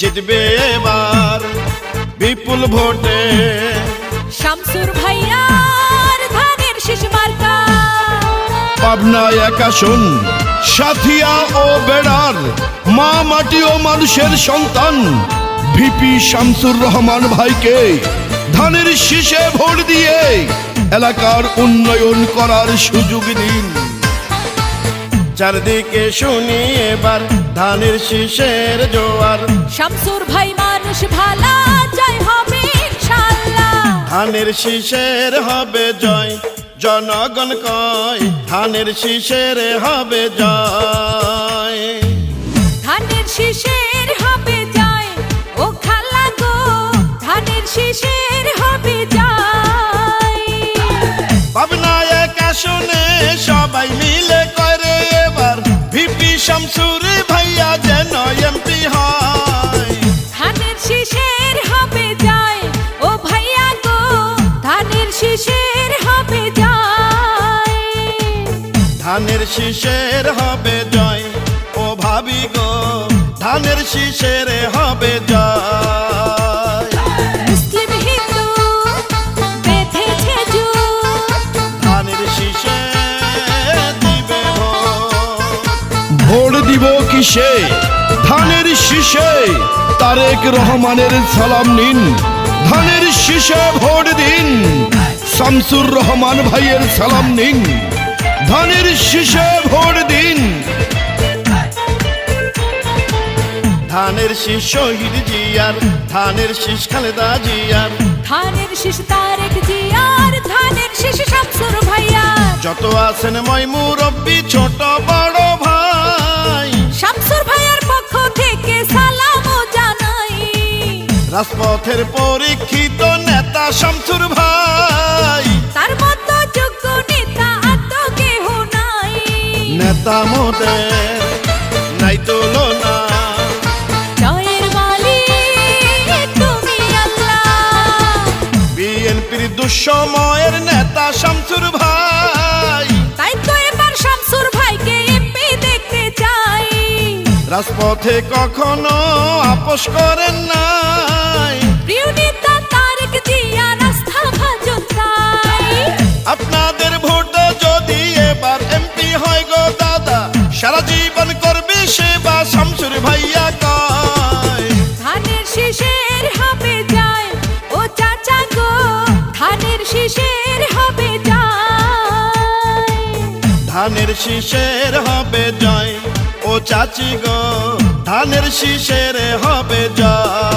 জিতবে এবার বিপুল ভোটে। শামসুর ভাইয়ার ধানের শীষ মার্কা। পাবনা এক আসন সাথিয়া ও বেড়ার মা মাটি ও মানুষের সন্তান ভিপি শামসুর রহমান ভাইকে ধানের শীষে ভোট দিয়ে এলাকার উন্নয়ন করার সুযোগ দিন। চারদিকে শুনি এবার ধানের শীষের জোয়ার। শামসুর ভাই মানুষ ভালা, জয় হবে ইনশাআল্লাহ। ধানের শীষের হবে জয়, জনগণ কয় ধানের শীষের হবে জয়। ধানের শীষের হবে জয়, ও খালা গো ধানের শীষের হবে জয়। পাবনা এক আসনে সবাই মিলে করে এবার ভিপি শামসুর ভাইয়া যেন এমপি হয়। ধানের শীষের হবে জয়, ও ভাইয়া গো ধানের শীষের হবে জয়। ধানের শীষের হবে জয়, ও ভাবি গো ধানের শীষের হবে জয়। মুসলিম হিন্দু বেঁধেছে জোট, ধানের শীষে দিবে ভোট দিব কিসে ধানের শীষে তারেক রহমানের সালাম নিন। ধানের শীষে ভোট দিন, শামসুর রহমান ভাইয়ের সালাম নিন। ধানের শীষে ভোট দিন। ধানের শীষ শহীদ জিয়ার, ধানের শীষ খালেদা জিয়ার, ধানের শীষ তারেক জিয়ার, ধানের শীষ শামসুর ভাইয়া। যত আছেন মই মুরব্বি ছোট বড় ভাই, শামসুর ভাইয়ার পক্ষ থেকে সালামও জানাই। রাজপথের পরীক্ষিত নেতা শামসুর ভাই, তার মতো যোগ্য নেতা আর তো কেহ নাই। নেতা মোদের নাই তুলনা। জয়ের মালিক তুমি আল্লাহ। বিএনপির দুঃসময়ের নেতা শামসুর ভাই, তাই তো এবার শামসুর ভাইকে এমপি দেখতে চাই। রাজপথে কখনো আপোষ করেন নাই। প্রিয় নেতা তারেক জিয়া রাস্তা ভাজন তাই। আপনাদের ভোটে যদি এবার এমপি হয় গো দাদা, সারা জীবন করবে সেবা শামসুর ভাইয়া কয়। ধানের শীষের হবে জয়, ও চাচা গো ধানের শীষের হবে জয়। ধানের শীষের হবে জয়, ও চাচি গো ধানের শীষের হবে জয়।